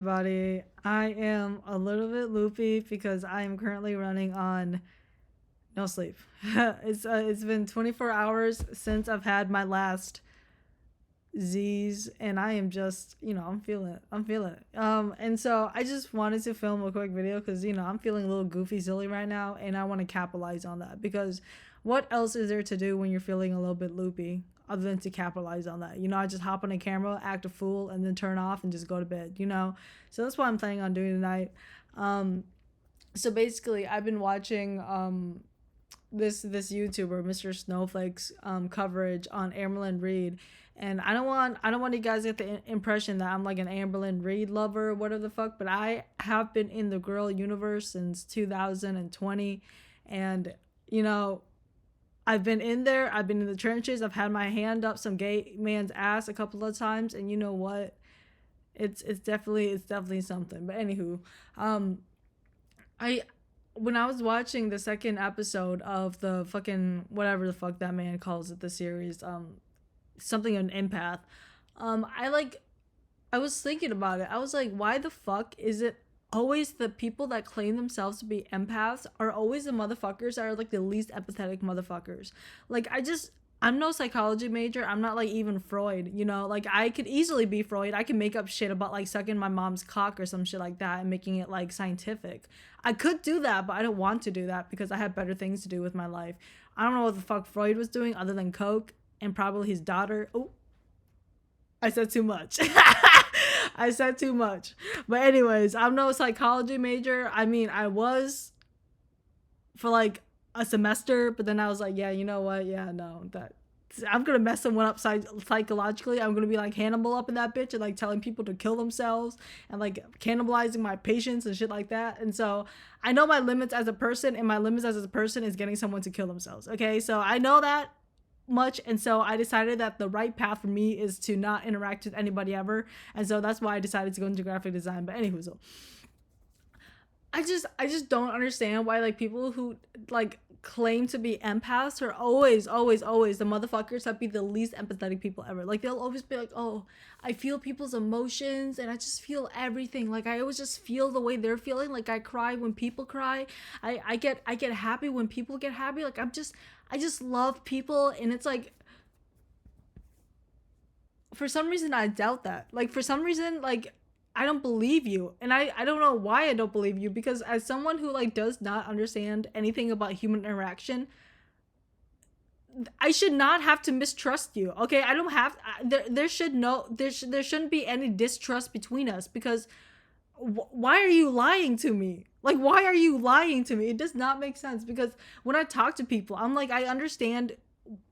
Everybody. I am a little bit loopy because I am currently running on no sleep. It's been 24 hours since I've had my last Z's, and I am just I'm feeling it. I'm feeling it. And so I just wanted to film a quick video because I'm feeling a little goofy, silly right now, and I want to capitalize on that because what else is there to do when you're feeling a little bit loopy? Other than to capitalize on that. I just hop on a camera, act a fool, and then turn off and just go to bed. So that's what I'm planning on doing tonight. So basically I've been watching this YouTuber, Mr. Snowflake's coverage on Amberlyn Reed. And I don't want you guys to get the impression that I'm like an Amberlyn Reed lover or whatever the fuck, but I have been in the girl universe since 2020. And you know, I've been in there. I've been in the trenches. I've had my hand up some gay man's ass a couple of times, and you know what? It's definitely something. But anywho, I when I was watching the second episode of the fucking whatever the fuck that man calls it, the series, something an empath, I was thinking about it. I was like, why the fuck is it always the people that claim themselves to be empaths are always the motherfuckers that are like the least empathetic motherfuckers? Like, I'm no psychology major. I'm not like even Freud. Like, I could easily be Freud. I can make up shit about like sucking my mom's cock or some shit like that and making it like scientific. I could do that, but I don't want to do that because I have better things to do with my life. I don't know what the fuck Freud was doing other than coke and probably his daughter. Oh, I said too much. I said too much. But anyways, I'm no psychology major. I mean, I was for like a semester, but then I was like, yeah, you know what? Yeah, no, that I'm gonna mess someone up psychologically. I'm gonna be like Hannibal up in that bitch and like telling people to kill themselves and like cannibalizing my patients and shit like that. And so I know my limits as a person, and my limits as a person is getting someone to kill themselves. Okay, so I know that much, and so I decided that the right path for me is to not interact with anybody ever, and so that's why I decided to go into graphic design. But anywho, so I just don't understand why like people who like claim to be empaths are always the motherfuckers that be the least empathetic people ever. Like, they'll always be like, oh, I feel people's emotions and I just feel everything. Like, I always just feel the way they're feeling. Like, I cry when people cry. I get happy when people get happy. Like, I just love people. And it's like, for some reason I doubt that. Like, for some reason, like, I don't believe you. And I don't know why I don't believe you, because as someone who like does not understand anything about human interaction, I should not have to mistrust you. Okay? I don't have there shouldn't be any distrust between us, because why are you lying to me? Like, why are you lying to me? It does not make sense, because when I talk to people, I'm like, I understand,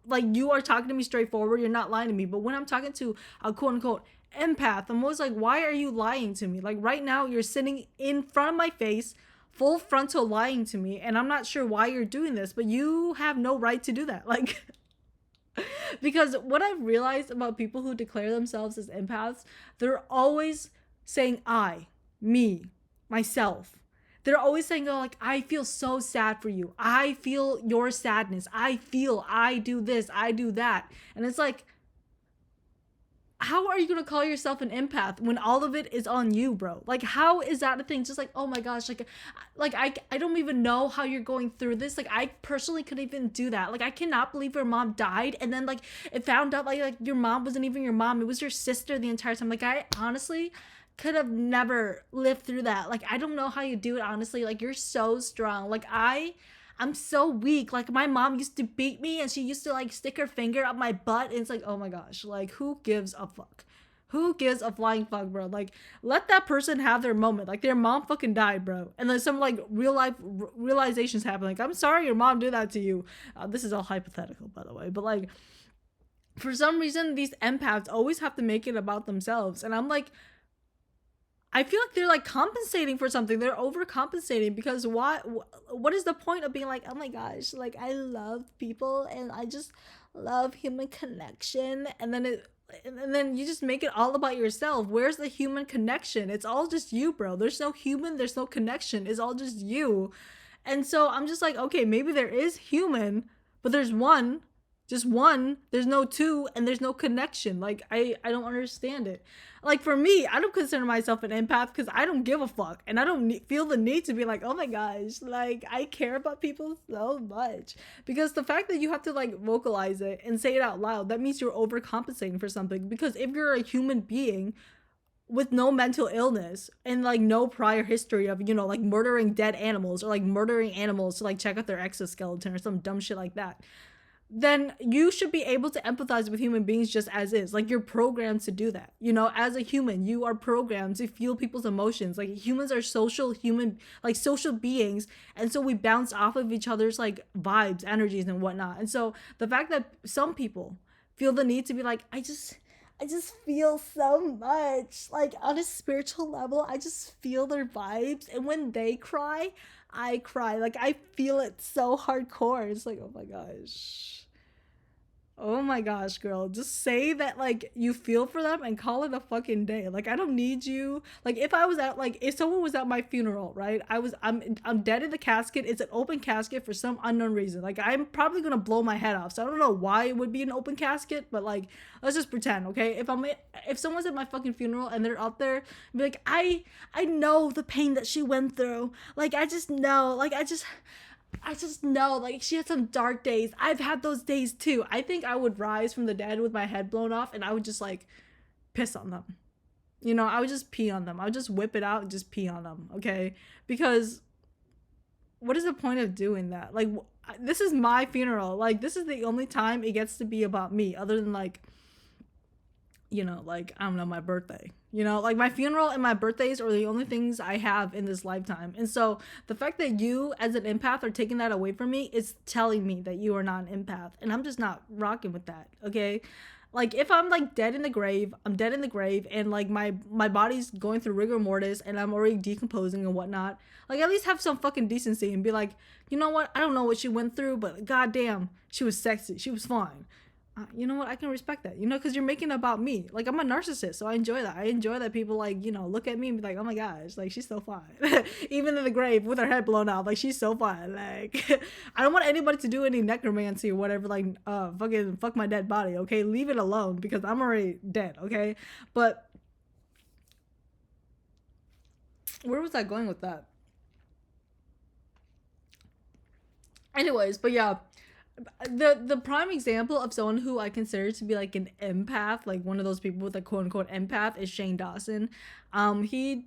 like, you are talking to me straightforward, you're not lying to me. But when I'm talking to a quote unquote empath, I'm always like, why are you lying to me? Like, right now you're sitting in front of my face, full frontal lying to me, and I'm not sure why you're doing this, but you have no right to do that. Like, because what I've realized about people who declare themselves as empaths, they're always saying I, me, myself. They're always saying, oh, like, I feel so sad for you. I feel your sadness. I do this, I do that. And it's like, how are you gonna call yourself an empath when all of it is on you, bro? Like, how is that a thing? Just like, oh my gosh, like I don't even know how you're going through this. Like, I personally couldn't even do that. Like, I cannot believe your mom died, and then like it found out like your mom wasn't even your mom. It was your sister the entire time. Like, I honestly could have never lived through that. Like, I don't know how you do it, honestly. Like, you're so strong. Like, I'm so weak. Like, my mom used to beat me, and she used to like stick her finger up my butt, and it's like, oh my gosh, like, who gives a fuck? Who gives a flying fuck, bro? Like, let that person have their moment. Like, their mom fucking died, bro. And then some like real life realizations happen. Like, I'm sorry your mom did that to you. This is all hypothetical, by the way. But like, for some reason, these empaths always have to make it about themselves. And I'm like, I feel like they're like compensating for something. They're overcompensating, because what is the point of being like, oh my gosh, like, I love people and I just love human connection, and then you just make it all about yourself. Where's the human connection? It's all just you, bro. There's no human, there's no connection. It's all just you. And so I'm just like, okay, maybe there is human, but there's one. Just one, there's no two, and there's no connection. Like I don't understand it. Like for me, I don't consider myself an empath because I don't give a fuck, and I don't feel the need to be like, oh my gosh, like I care about people so much. Because the fact that you have to like vocalize it and say it out loud, that means you're overcompensating for something. Because if you're a human being with no mental illness and like no prior history of, you know, like murdering dead animals or like murdering animals to like check out their exoskeleton or some dumb shit like that, then you should be able to empathize with human beings just as is. Like you're programmed to do that. You know, as a human, you are programmed to feel people's emotions. Like humans are social human, like social beings, and so we bounce off of each other's like vibes, energies, and whatnot. And so the fact that some people feel the need to be like, I just feel so much. Like on a spiritual level, I just feel their vibes. And when they cry, I cry. Like I feel it so hardcore. It's like, oh my gosh. Oh my gosh, girl. Just say that like you feel for them and call it a fucking day. Like I don't need you. Like if I was at like if someone was at my funeral, right? I'm dead in the casket. It's an open casket for some unknown reason. Like I'm probably going to blow my head off. So I don't know why it would be an open casket, but like let's just pretend, okay? If someone's at my fucking funeral and they're up there, be like I know the pain that she went through. Like I just know. Like I just know, like, she had some dark days. I've had those days too. I think I would rise from the dead with my head blown off and I would just, like, piss on them. You know, I would just pee on them. I would just whip it out and just pee on them, okay? Because what is the point of doing that? Like, this is my funeral. Like, this is the only time it gets to be about me, other than, like, you know, like, I don't know, my birthday. You know, like my funeral and my birthdays are the only things I have in this lifetime. And so the fact that you, as an empath, are taking that away from me is telling me that you are not an empath. And I'm just not rocking with that, okay? Like if I'm like dead in the grave, I'm dead in the grave, and like my body's going through rigor mortis and I'm already decomposing and whatnot. Like at least have some fucking decency and be like, you know what? I don't know what she went through, but goddamn, she was sexy. She was fine. You know what? I can respect that, you know, because you're making it about me. Like, I'm a narcissist, so I enjoy that. I enjoy that people, like, you know, look at me and be like, oh my gosh, like, she's so fine. Even in the grave with her head blown out, like, she's so fine. Like, I don't want anybody to do any necromancy or whatever, like, fucking fuck my dead body, okay? Leave it alone because I'm already dead, okay? But where was I going with that? Anyways, but yeah, the prime example of someone who I consider to be like an empath, like one of those people with a quote unquote empath, is Shane Dawson. He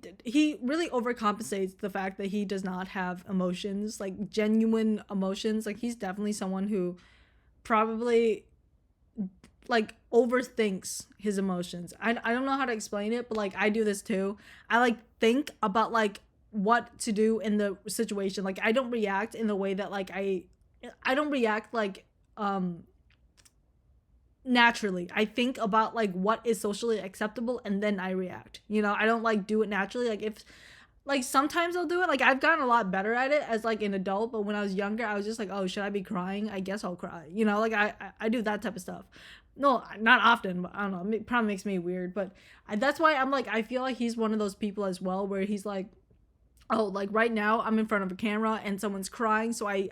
really overcompensates the fact that he does not have emotions, like genuine emotions. Like he's definitely someone who probably like overthinks his emotions. I don't know how to explain it, but like I do this too. I like think about like what to do in the situation. Like I don't react in the way that like I don't react like um naturally. I think about like what is socially acceptable and then I react. You know, I don't like do it naturally. Like if like sometimes I'll do it. Like I've gotten a lot better at it as like an adult, but when I was younger, I was just like, oh, should I be crying? I guess I'll cry. You know, like I do that type of stuff. No, not often, but I don't know. It probably makes me weird, but that's why I'm like I feel like he's one of those people as well where he's like, oh, like right now I'm in front of a camera and someone's crying, so I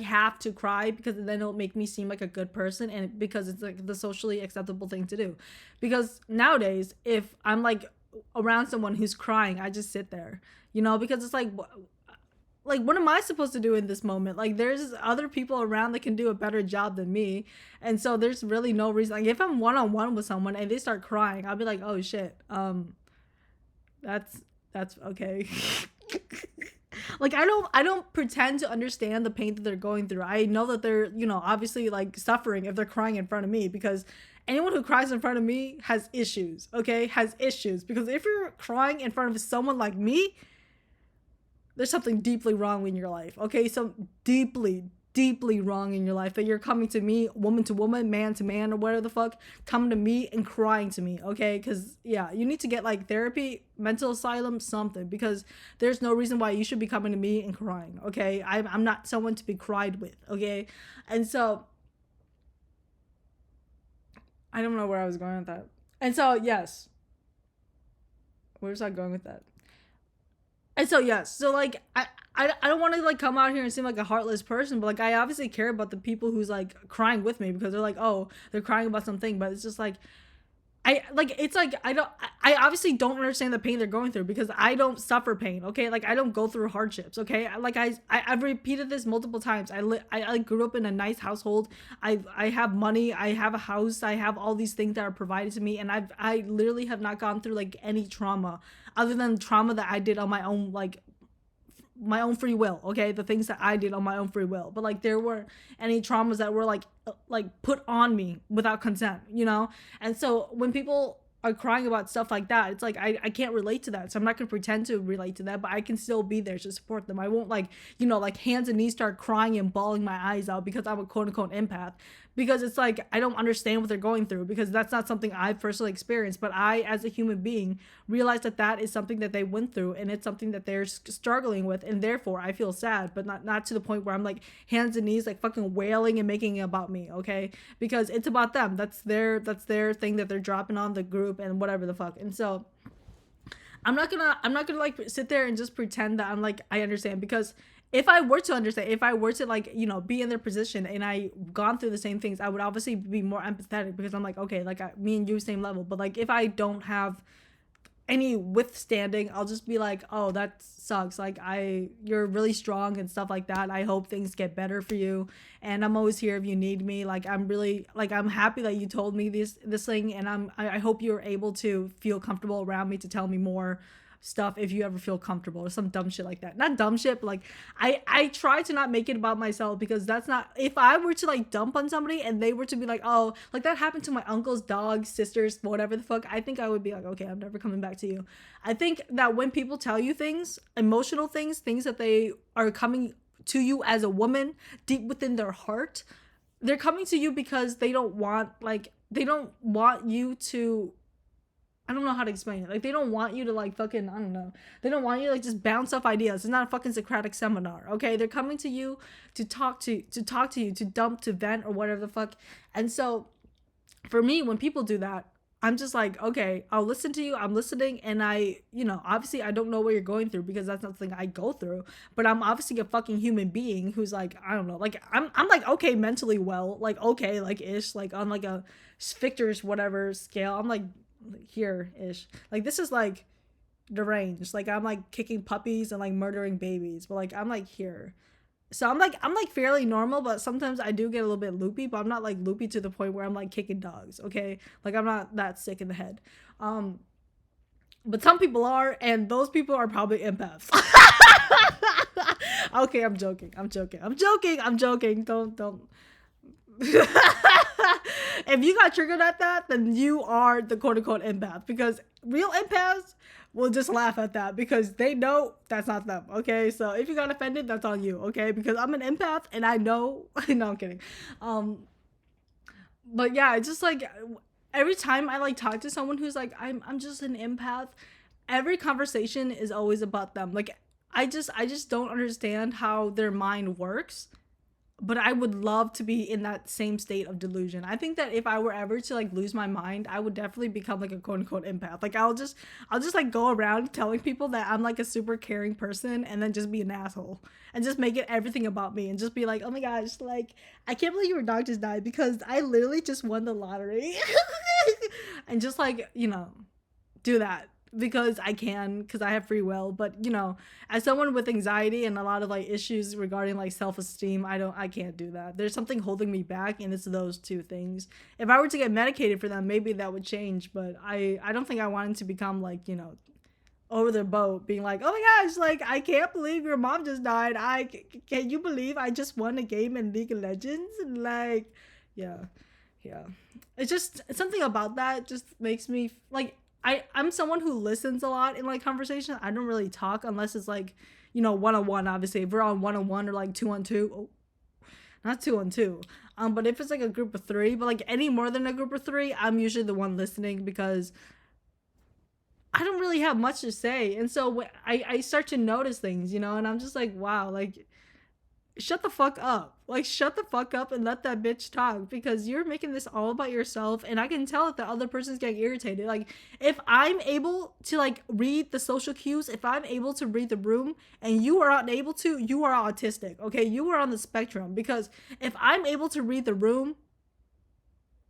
have to cry because then it'll make me seem like a good person, and because it's like the socially acceptable thing to do. Because nowadays if I'm like around someone who's crying, I just sit there, you know, because it's like what am I supposed to do in this moment? Like there's other people around that can do a better job than me, and so there's really no reason. Like if I'm one-on-one with someone and they start crying, I'll be like, oh shit, that's okay. Like I don't pretend to understand the pain that they're going through. I know that they're, you know, obviously like suffering if they're crying in front of me, because anyone who cries in front of me has issues, okay? Has issues, because if you're crying in front of someone like me, there's something deeply wrong in your life, okay? So deeply wrong in your life that you're coming to me, woman to woman, man to man, or whatever the fuck, coming to me and crying to me, okay? Because yeah, you need to get like therapy, mental asylum, something, because there's no reason why you should be coming to me and crying, okay? I'm not someone to be cried with, okay? And so I don't know where I was going with that. And so yes, where's I going with that? And so yes, so like I don't want to like come out here and seem like a heartless person, but like I obviously care about the people who's like crying with me because they're like, oh, they're crying about something, but it's just like I like it's like I obviously don't understand the pain they're going through because I don't suffer pain. Okay, like I don't go through hardships. Okay, like I've repeated this multiple times. I grew up in a nice household. I have money. I have a house. I have all these things that are provided to me, and I literally have not gone through like any trauma other than trauma that I did on my own, like my own free will. Okay, the things that I did on my own free will, but like there weren't any traumas that were like put on me without consent, you know. And so when people are crying about stuff like that, it's like I can't relate to that, so I'm not gonna pretend to relate to that, but I can still be there to support them. I won't like, you know, like hands and knees start crying and bawling my eyes out because I'm a quote unquote empath, because it's like I don't understand what they're going through because that's not something I've personally experienced, but I as a human being realize that that is something that they went through and it's something that they're struggling with, and therefore I feel sad, but not to the point where I'm like hands and knees like fucking wailing and making it about me. Okay, because it's about them. That's their thing that they're dropping on the group and whatever the fuck. And so I'm not gonna like sit there and just pretend that I'm like I understand, because if I were to understand, if I were to like, you know, be in their position and I gone through the same things, I would obviously be more empathetic because I'm like, okay, like me and you same level. But like if I don't have any withstanding, I'll just be like, oh, that sucks. Like you're really strong and stuff like that. I hope things get better for you, and I'm always here if you need me. Like I'm really like I'm happy that you told me this thing, and I hope you're able to feel comfortable around me to tell me more stuff if you ever feel comfortable, or some dumb shit like that. Not dumb shit, but like I try to not make it about myself, because that's not, if I were to like dump on somebody and they were to be like, oh, like that happened to my uncle's dog, sisters, whatever the fuck, I think I would be like, okay, I'm never coming back to you. I think that when people tell you things, emotional things that they are coming to you as a woman deep within their heart, they're coming to you because they don't want you to, I don't know how to explain it. Like they don't want you to like fucking, I don't know. They don't want you to like just bounce off ideas. It's not a fucking Socratic seminar, okay? They're coming to you to talk to you, to dump, to vent, or whatever the fuck. And so for me, when people do that, I'm just like, okay, I'll listen to you. I'm listening, and you know, obviously I don't know what you're going through because that's not something I go through. But I'm obviously a fucking human being who's like, I don't know, like I'm like okay mentally well, like okay, like ish, like on like a Victor's whatever scale. I'm like here ish. Like this is like deranged. Like I'm like kicking puppies and like murdering babies, but like I'm like here. So I'm like fairly normal, but sometimes I do get a little bit loopy, but I'm not like loopy to the point where I'm like kicking dogs, okay? Like I'm not that sick in the head. But some people are, and those people are probably empaths. Okay, I'm joking. I'm joking. I'm joking. I'm joking. Don't. If you got triggered at that, then you are the quote unquote empath, because real empaths will just laugh at that because they know that's not them. Okay, so if you got offended, that's on you. Okay, because I'm an empath and I know. No, I'm kidding. Um, but yeah, it's just like every time I like talk to someone who's like I'm just an empath, every conversation is always about them. Like I just don't understand how their mind works, but I would love to be in that same state of delusion. I think that if I were ever to like lose my mind, I would definitely become like a quote unquote empath. Like I'll just like go around telling people that I'm like a super caring person, and then just be an asshole and just make it everything about me, and just be like, oh my gosh, like I can't believe your dog just died because I literally just won the lottery. And just like, you know, do that because I can, because I have free will. But you know, as someone with anxiety and a lot of like issues regarding like self-esteem, I can't do that. There's something holding me back, and it's those two things. If I were to get medicated for them, maybe that would change, but I don't think I wanted to become like, you know, over their boat being like, oh my gosh, like I can't believe your mom just died. Can you believe I just won a game in League of Legends? Like, yeah. Yeah, it's just something about that just makes me like, I'm someone who listens a lot in like conversation. I don't really talk unless it's like, you know, one on one. Obviously, if we're on one on one or like two on two, oh, not two on two. But if it's like a group of three, but like any more than a group of three, I'm usually the one listening because I don't really have much to say, and so I start to notice things, you know, and I'm just like, wow, like shut the fuck up. Like, shut the fuck up and let that bitch talk, because you're making this all about yourself. And I can tell that the other person's getting irritated. Like, if I'm able to, like, read the social cues, if I'm able to read the room and you are unable to, you are autistic, okay? You are on the spectrum. Because if I'm able to read the room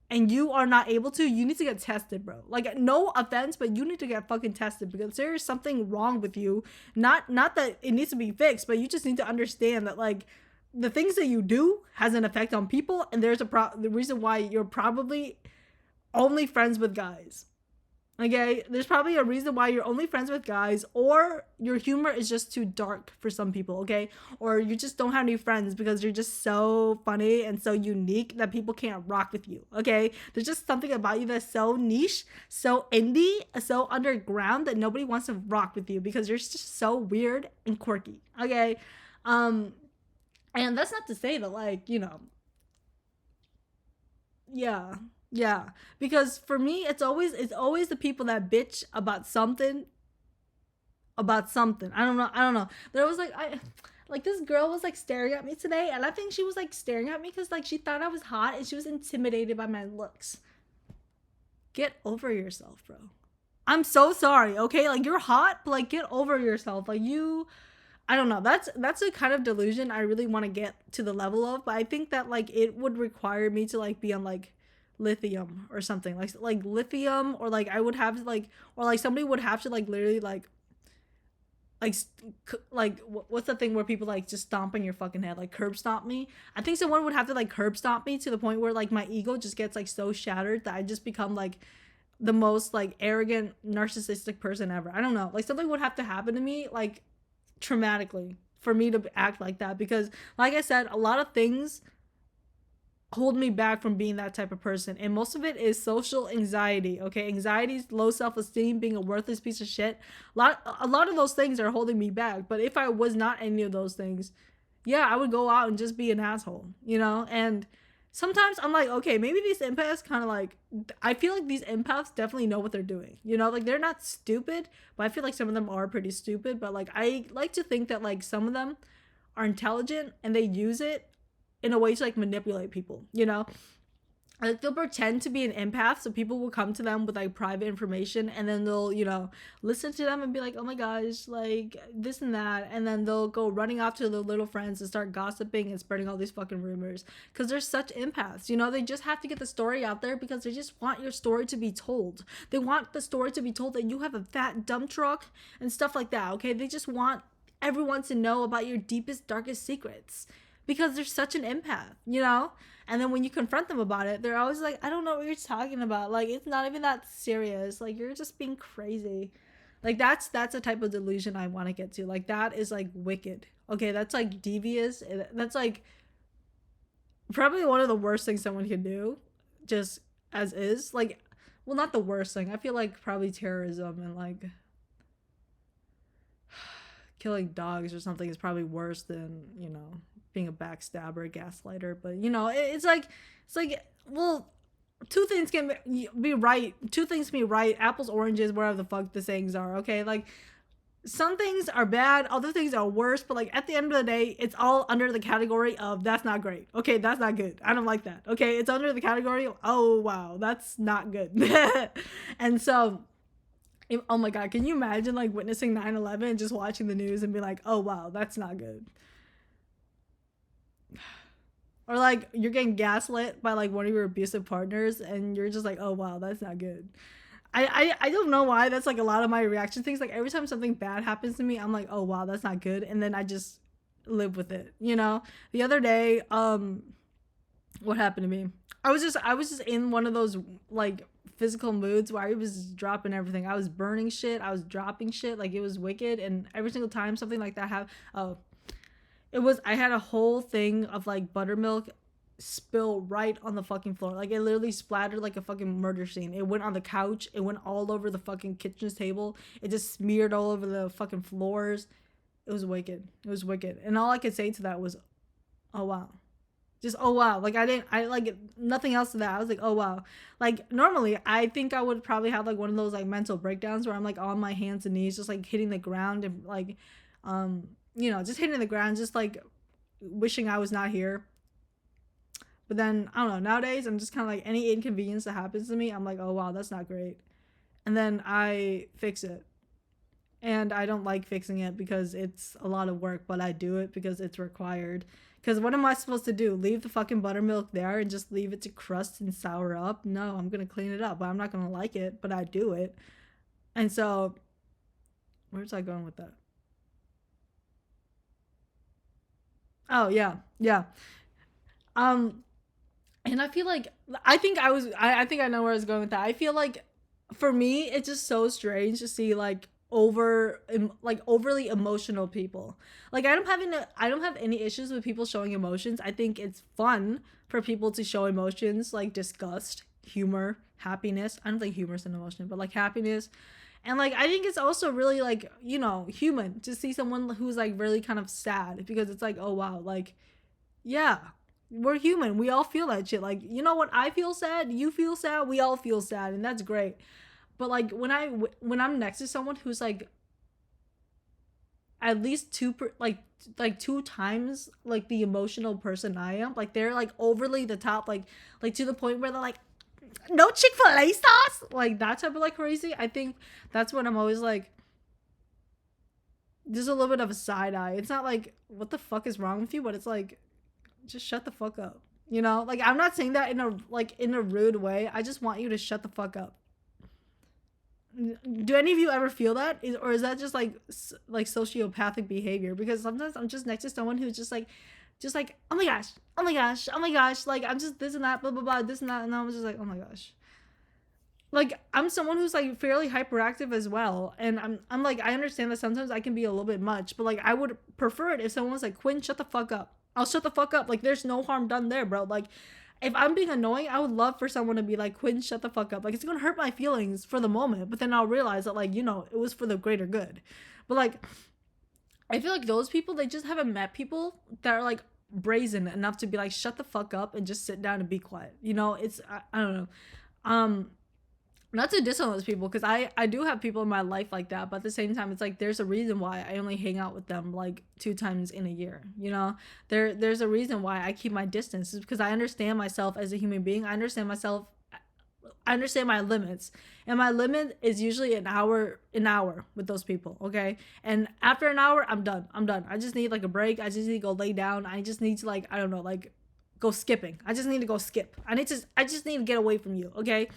and you are not able to, you need to get tested, bro. Like, no offense, but you need to get fucking tested, because there is something wrong with you. Not that it needs to be fixed, but you just need to understand that, like, the things that you do has an effect on people, and there's the reason why you're probably only friends with guys. Okay, there's probably a reason why you're only friends with guys, or your humor is just too dark for some people, okay? Or you just don't have any friends because you're just so funny and so unique that people can't rock with you, okay? There's just something about you that's so niche, so indie, so underground that nobody wants to rock with you because you're just so weird and quirky, okay? And that's not to say that, like, yeah. Yeah. Because for me, it's always the people that bitch about something. I don't know. There was like this girl was like staring at me today, and I think she was like staring at me cuz like she thought I was hot and she was intimidated by my looks. Get over yourself, bro. I'm so sorry, okay? Like, you're hot, but like, get over yourself. Like, I don't know. That's a kind of delusion I really want to get to the level of, but I think that like it would require me to like be on like lithium or something, like lithium, or like I would have to like, or like somebody would have to like literally like what's the thing where people like just stomp on your fucking head, like curb stomp me. I think someone would have to like curb stomp me to the point where like my ego just gets like so shattered that I just become like the most like arrogant narcissistic person ever. I don't know, like something would have to happen to me like traumatically for me to act like that, because like I said, a lot of things hold me back from being that type of person, and most of it is social anxiety, okay? Anxiety, low self-esteem, being a worthless piece of shit. A lot of those things are holding me back, but if I was not any of those things, yeah, I would go out and just be an asshole, and sometimes I'm like, okay, maybe these empaths kind of like, I feel like these empaths definitely know what they're doing, like they're not stupid, but I feel like some of them are pretty stupid. But like, I like to think that like some of them are intelligent and they use it in a way to like manipulate people, like they'll pretend to be an empath so people will come to them with like private information, and then they'll listen to them and be like, oh my gosh, like this and that, and then they'll go running off to their little friends and start gossiping and spreading all these fucking rumors, because they're such empaths. They just have to get the story out there because they just want your story to be told. They want the story to be told that you have a fat dump truck and stuff like that, okay? They just want everyone to know about your deepest darkest secrets because they're such an empath. And then when you confront them about it, they're always like, I don't know what you're talking about. Like, it's not even that serious. Like, you're just being crazy. Like, that's a type of delusion I want to get to. Like, that is like wicked. Okay, that's like devious. That's like probably one of the worst things someone can do, just as is. Like, well, not the worst thing. I feel like probably terrorism and like killing dogs or something is probably worse than being a backstabber, a gaslighter. But it's like, well, two things can be right. Two things can be right. Apples, oranges, wherever the fuck the sayings are. Okay, like some things are bad, other things are worse. But like at the end of the day, it's all under the category of that's not great. Okay, that's not good. I don't like that. Okay, it's under the category of, oh wow, that's not good. And so, oh my god, can you imagine like witnessing 9/11 and just watching the news and be like, oh wow, that's not good? Or like you're getting gaslit by like one of your abusive partners and you're just like, oh wow, that's not good. I don't know why that's like a lot of my reaction things. Like every time something bad happens to me, I'm like, oh wow, that's not good, and then I just live with it. The other day, what happened to me? I was just in one of those like physical moods where I was dropping everything. I was burning shit. I was dropping shit. Like it was wicked. And every single time something like that happened, I had a whole thing of like buttermilk spill right on the fucking floor. Like it literally splattered like a fucking murder scene. It went on the couch. It went all over the fucking kitchen table. It just smeared all over the fucking floors. It was wicked. It was wicked. And all I could say to that was, oh wow. Just oh wow. Like I like nothing else to that. I was like, oh wow. Like normally I think I would probably have like one of those like mental breakdowns where I'm like on my hands and knees just like hitting the ground and like just hitting the ground, just like wishing I was not here. But then I don't know. Nowadays, I'm just kind of like any inconvenience that happens to me, I'm like, oh wow, that's not great, and then I fix it. And I don't like fixing it because it's a lot of work, but I do it because it's required. Because what am I supposed to do? Leave the fucking buttermilk there and just leave it to crust and sour up? No, I'm gonna clean it up, but I'm not gonna like it, but I do it. And so, where's I going with that? Oh yeah, yeah. Um, and I feel like I think I know where I was going with that. I feel like for me it's just so strange to see like like overly emotional people. Like I don't have any issues with people showing emotions. I think it's fun for people to show emotions like disgust, humor, happiness. I don't think humor is an emotion, but like happiness. And like I think it's also really like, human to see someone who's like really kind of sad because it's like, oh wow, like yeah, we're human. We all feel that shit. Like, you know what? I feel sad. You feel sad. We all feel sad, and that's great. But like when I'm next to someone who's like at least like two times like the emotional person I am, like they're like overly the top, like to the point where they're like, no Chick-fil-A sauce, like that type of like crazy. I think that's when I'm always like, there's a little bit of a side eye. It's not like what the fuck is wrong with you, but it's like just shut the fuck up. Like I'm not saying that in a rude way. I just want you to shut the fuck up. Do any of you ever feel that, or is that just like sociopathic behavior? Because sometimes I'm just next to someone who's just like, oh my gosh, oh my gosh, oh my gosh, like I'm just this and that, blah blah blah, this and that, and I'm just like, oh my gosh. Like I'm someone who's like fairly hyperactive as well, and I'm like, I understand that sometimes I can be a little bit much, but like I would prefer it if someone was like, Quinn, shut the fuck up. I'll shut the fuck up. Like there's no harm done there, bro. Like if I'm being annoying, I would love for someone to be like, Quinn, shut the fuck up. Like it's gonna hurt my feelings for the moment, but then I'll realize that like, it was for the greater good. But like I feel like those people, they just haven't met people that are like brazen enough to be like, shut the fuck up and just sit down and be quiet. It's I don't know. Um Not to diss on those people, because I do have people in my life like that, but at the same time it's like there's a reason why I only hang out with them like two times in a year. There's a reason why I keep my distance. It's because I understand myself as a human being. I understand my limits, and my limit is usually an hour with those people. Okay, and after an hour I'm done. I just need like a break. I just need to go lay down. I just need to, like, I don't know, like go skipping. I just need to go skip. I just need to get away from you. Okay.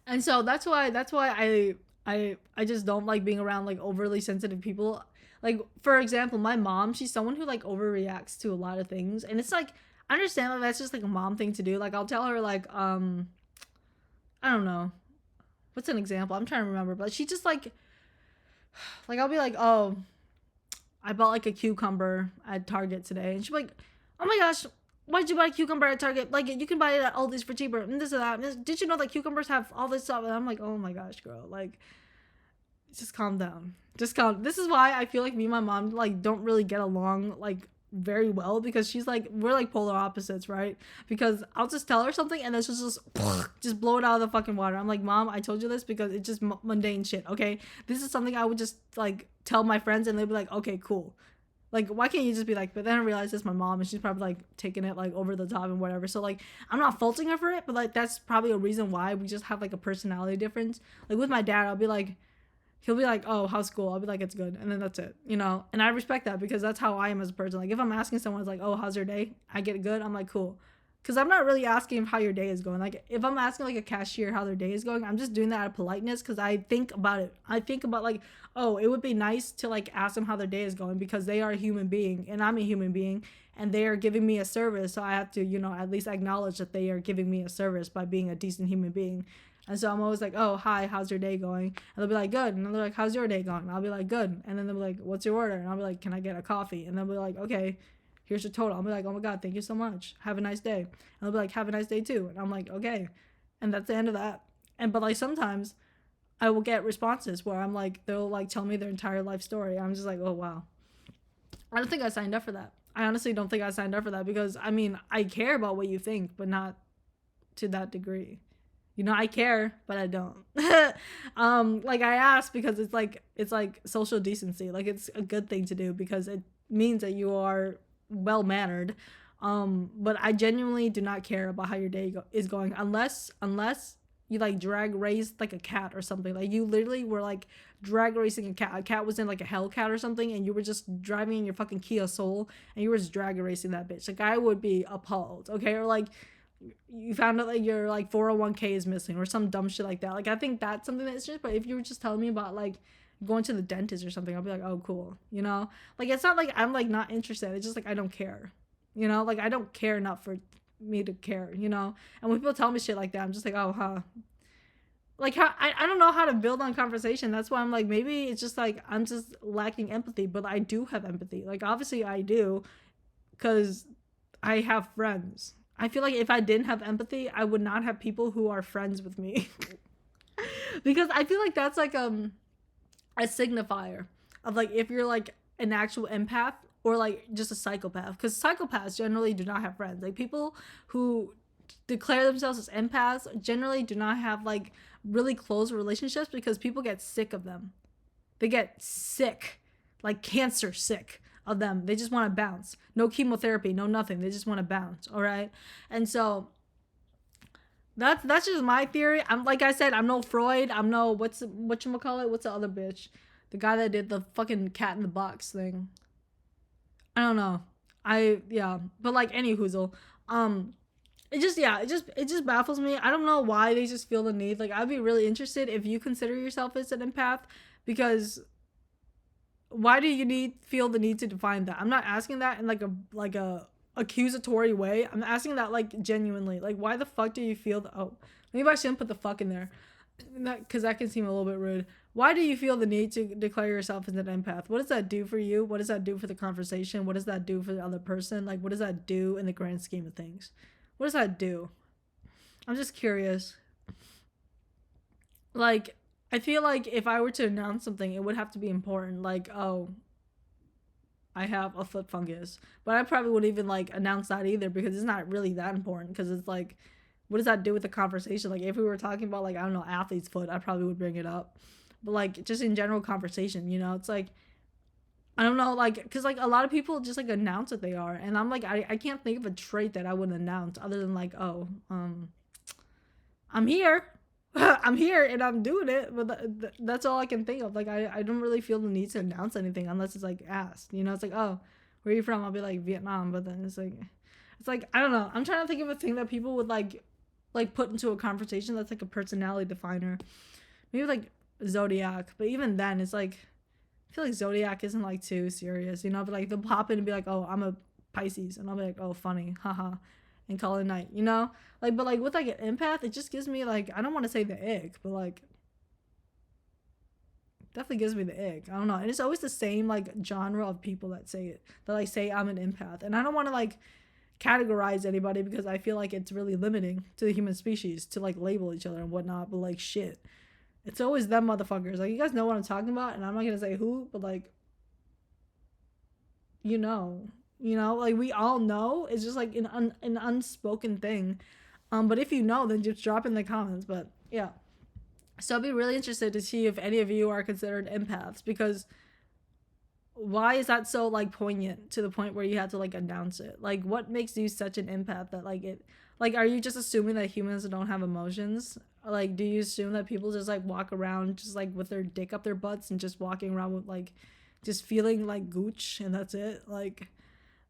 And so that's why I just don't like being around like overly sensitive people. Like for example, my mom, she's someone who like overreacts to a lot of things, and it's like I understand that that's just like a mom thing to do. Like I'll tell her like I don't know, what's an example, I'm trying to remember, but she just like I'll be like, oh, I bought like a cucumber at Target today, and she's like, oh my gosh, why did you buy a cucumber at Target? Like you can buy it at Aldi's for cheaper, and this and that. Did you know that cucumbers have all this stuff? And I'm like, oh my gosh, girl, like just calm down. Just calm. This is why I feel like me and my mom like don't really get along like very well, because she's like, we're like polar opposites, right? Because I'll just tell her something and then she'll just blow it out of the fucking water. I'm like, mom, I told you this because it's just mundane shit. Okay, this is something I would just like tell my friends and they'd be like, okay, cool. Like, why can't you just be like, but then I realized it's my mom and she's probably like taking it like over the top and whatever. So like, I'm not faulting her for it, but like, that's probably a reason why we just have like a personality difference. Like with my dad, I'll be like, he'll be like, oh, how's school? I'll be like, it's good. And then that's it, And I respect that because that's how I am as a person. Like if I'm asking someone, it's like, oh, how's your day? I get it good. I'm like, cool. Because I'm not really asking how your day is going. Like if I'm asking like a cashier how their day is going, I'm just doing that out of politeness because I think about it. I think about like, oh, it would be nice to like ask them how their day is going because they are a human being and I'm a human being and they are giving me a service. So I have to, at least acknowledge that they are giving me a service by being a decent human being. And so I'm always like, oh, hi, how's your day going? And they'll be like, good. And they're like, how's your day going? And I'll be like, good. And then they'll be like, what's your order? And I'll be like, can I get a coffee? And they'll be like, okay, here's your total. I'll be like, oh my God, thank you so much. Have a nice day. And they'll be like, have a nice day too. And I'm like, okay. And that's the end of that. But like sometimes I will get responses where I'm like, they'll like tell me their entire life story. I'm just like, oh wow. I don't think I signed up for that. I honestly don't think I signed up for that because I mean, I care about what you think, but not to that degree. I care, but I don't. Like I ask because it's like social decency. Like it's a good thing to do because it means that you are well mannered. But I genuinely do not care about how your day is going unless you like drag raced like a cat or something. Like you literally were like drag racing a cat. A cat was in like a Hellcat or something, and you were just driving in your fucking Kia Soul, and you were just drag racing that bitch. Like I would be appalled. Okay, or like you found out like your like 401k is missing or some dumb shit like that. Like I think that's something that's just. But if you were just telling me about like going to the dentist or something, I'll be like, oh cool, you know. Like it's not like I'm like not interested. It's just like I don't care, you know. Like I don't care enough for me to care, you know. And when people tell me shit like that, I'm just like, oh huh. Like how I don't know how to build on conversation. That's why I'm like maybe it's just like I'm just lacking empathy, but I do have empathy. Like obviously I do because I have friends. I feel like if I didn't have empathy, I would not have people who are friends with me. Because I feel like that's like a signifier of like if you're like an actual empath or like just a psychopath, because psychopaths generally do not have friends. Like people who declare themselves as empaths generally do not have like really close relationships because people get sick of them. They get sick, like cancer sick of them. They just want to bounce. No chemotherapy, no nothing. They just want to bounce. All right. And so that's just my theory. I'm like I said, I'm no Freud. I'm no whatchamacallit? What's the other bitch? The guy that did the fucking cat in the box thing. I don't know. Yeah. But like any hoozle. It just yeah, it just baffles me. I don't know why they just feel the need. Like I'd be really interested if you consider yourself as an empath, because why do you need feel the need to define that? I'm not asking that in like a accusatory way. I'm asking that like genuinely. Like why the fuck do you feel oh, maybe I shouldn't put the fuck in there. Because that can seem a little bit rude. Why do you feel the need to declare yourself as an empath? What does that do for you? What does that do for the conversation? What does that do for the other person? Like what does that do in the grand scheme of things? What does that do? I'm just curious. Like I feel like if I were to announce something, it would have to be important. Like, oh, I have a foot fungus. But I probably wouldn't even like announce that either because it's not really that important. Because it's like, what does that do with the conversation? Like, if we were talking about like I don't know athlete's foot, I probably would bring it up. But like just in general conversation, you know, it's like I don't know, like, because like a lot of people just like announce what they are, and I'm like I can't think of a trait that I would announce other than like oh I'm here. I'm here and I'm doing it, but that's all I can think of. Like, I don't really feel the need to announce anything unless it's like asked. You know, it's like, oh, where are you from? I'll be like Vietnam, but then it's like I don't know. I'm trying to think of a thing that people would like put into a conversation that's like a personality definer. Maybe like zodiac, but even then, it's like I feel like zodiac isn't like too serious. You know, but like they'll pop in and be like, oh, I'm a Pisces, and I'll be like, oh, funny, haha, and call it a night. You know, like, but like with like an empath, it just gives me like I don't want to say the ick, but like definitely gives me the ick. I don't know, and it's always the same like genre of people that say it, that like say I'm an empath, and I don't want to like categorize anybody because I feel like it's really limiting to the human species to like label each other and whatnot. But like shit, it's always them motherfuckers. Like you guys know what I'm talking about, and I'm not gonna say who, but like you know, like we all know. It's just like an unspoken thing. But if you know, then just drop in the comments. But yeah, so I'd be really interested to see if any of you are considered empaths, because why is that so like poignant to the point where you have to like announce it? Like what makes you such an empath that like it like are you just assuming that humans don't have emotions? Like do you assume that people just like walk around just like with their dick up their butts and just walking around with like just feeling like gooch and that's it? Like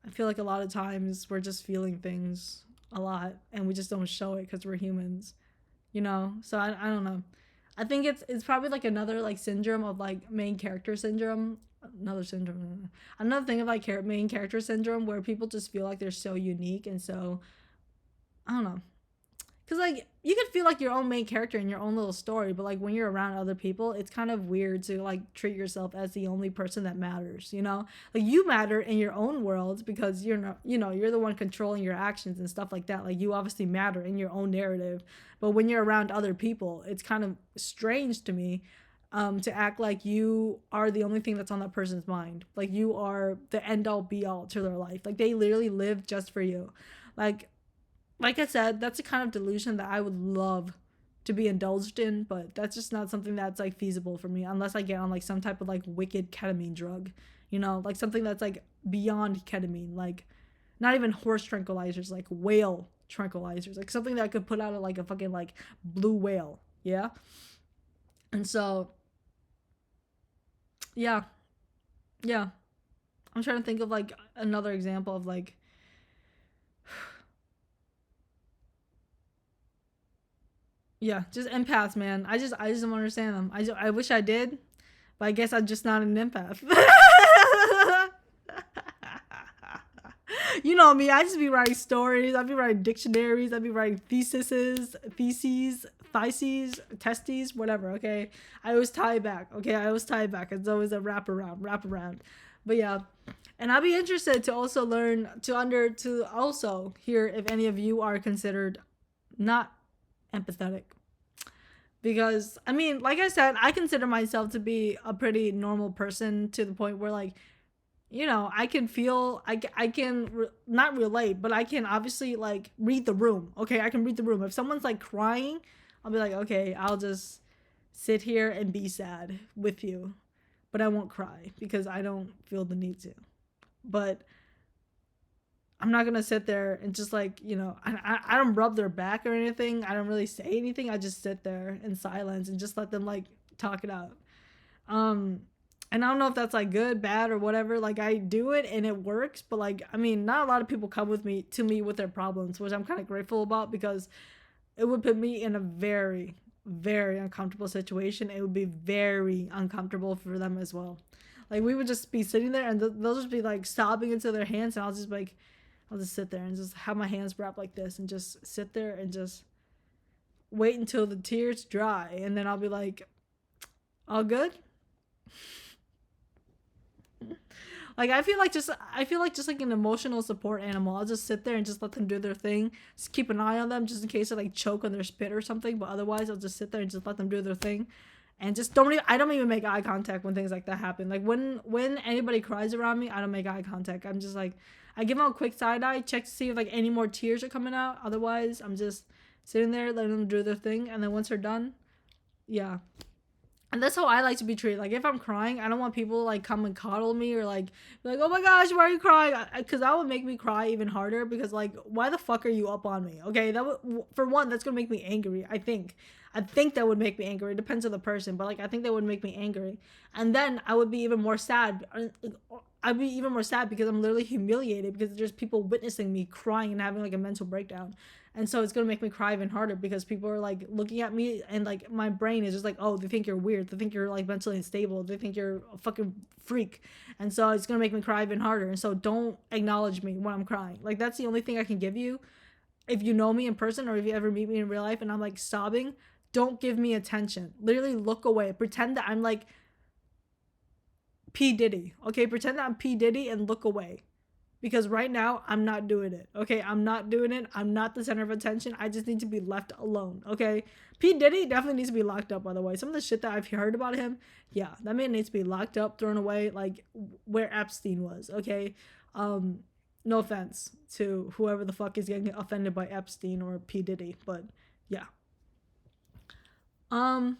I feel like a lot of times we're just feeling things a lot and we just don't show it because we're humans, you know? So I don't know. I think it's probably like another like syndrome of like main character syndrome. Another syndrome. Another thing of like main character syndrome where people just feel like they're so unique and so I don't know. Cause like you could feel like your own main character in your own little story, but like when you're around other people, it's kind of weird to like treat yourself as the only person that matters. You know, like you matter in your own world because you're not, you know, you're the one controlling your actions and stuff like that. Like you obviously matter in your own narrative, but when you're around other people, it's kind of strange to me to act like you are the only thing that's on that person's mind. Like you are the end all be all to their life. Like they literally live just for you. Like like I said, that's a kind of delusion that I would love to be indulged in, but that's just not something that's like feasible for me unless I get on like some type of like wicked ketamine drug. you know, like something that's like beyond ketamine, like not even horse tranquilizers, like whale tranquilizers, like something that could put out like a fucking like blue whale. Yeah. And so, yeah, yeah. I'm trying to think of like another example of like, yeah, just empaths, man. I just don't understand them. I wish I did, but I guess I'm just not an empath. You know me, I just be writing stories, I'd be writing dictionaries, I'd be writing testes, whatever, okay? I always tie it back, okay? I always tie it back. It's always a wrap around. But yeah. And I'll be interested to also learn to also hear if any of you are considered not empathetic. Because I mean, like I said, I consider myself to be a pretty normal person to the point where like, you know, I can feel, I can not relate, but I can obviously like read the room. Okay, I can read the room. If someone's like crying, I'll be like, okay, I'll just sit here and be sad with you, but I won't cry because I don't feel the need to. But I'm not gonna sit there and just like, you know, I don't rub their back or anything. I don't really say anything. I just sit there in silence and just let them like talk it out. Um, and I don't know if that's like good, bad, or whatever. Like I do it and it works, but like I mean, not a lot of people come to me with their problems, which I'm kind of grateful about because it would put me in a very, very uncomfortable situation. It would be very uncomfortable for them as well. Like we would just be sitting there and they'll just be like sobbing into their hands, and I'll just sit there and just have my hands wrapped like this and just sit there and just wait until the tears dry, and then I'll be like, all good. Like I feel like just like an emotional support animal. I'll just sit there and just let them do their thing. Just keep an eye on them just in case they like choke on their spit or something. But otherwise, I'll just sit there and just let them do their thing, and just don't even I don't even make eye contact when things like that happen. Like when anybody cries around me, I don't make eye contact. I'm just like I give them a quick side eye, check to see if like any more tears are coming out. Otherwise, I'm just sitting there letting them do their thing, and then once they're done, yeah, and that's how I like to be treated. Like if I'm crying, I don't want people to, like come and coddle me or like be like, oh my gosh, why are you crying? Because that would make me cry even harder. Because like, why the fuck are you up on me? Okay, that would, for one, that's gonna make me angry. I think that would make me angry. It depends on the person, but like I think that would make me angry, and then I would be even more sad. I'd be even more sad because I'm literally humiliated because there's people witnessing me crying and having like a mental breakdown. And so it's gonna make me cry even harder because people are like looking at me and like my brain is just like, oh, they think you're weird. They think you're like mentally unstable. They think you're a fucking freak. And so it's gonna make me cry even harder. And so don't acknowledge me when I'm crying. Like that's the only thing I can give you. If you know me in person or if you ever meet me in real life and I'm like sobbing, don't give me attention. Literally look away. Pretend that I'm like P. Diddy. Okay, pretend that I'm P. Diddy and look away. Because right now, I'm not doing it. Okay, I'm not doing it. I'm not the center of attention. I just need to be left alone. Okay, P. Diddy definitely needs to be locked up, by the way. Some of the shit that I've heard about him, yeah, that man needs to be locked up, thrown away, like where Epstein was. Okay, no offense to whoever the fuck is getting offended by Epstein or P. Diddy, but yeah. Um,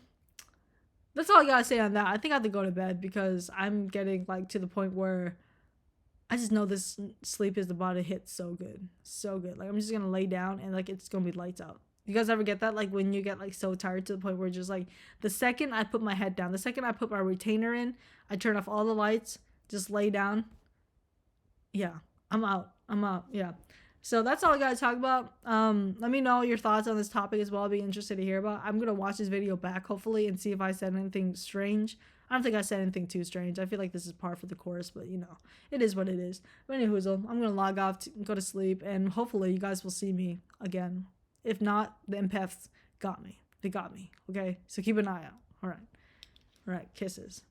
that's all I gotta say on that. I think I have to go to bed because I'm getting like to the point where I just know this sleep is about to hit so good. So good. Like I'm just gonna lay down and like it's gonna be lights out. You guys ever get that? Like when you get like so tired to the point where just like the second I put my head down, the second I put my retainer in, I turn off all the lights, just lay down. Yeah. I'm out. I'm out. Yeah. So that's all I gotta talk about. Let me know your thoughts on this topic as well. I'll be interested to hear about. I'm gonna watch this video back hopefully and see if I said anything strange. I don't think I said anything too strange. I feel like this is par for the course, but you know, it is what it is. But anywho, I'm gonna log off, go to sleep, and hopefully you guys will see me again. If not, the empaths got me. They got me. Okay, so keep an eye out. All right, kisses.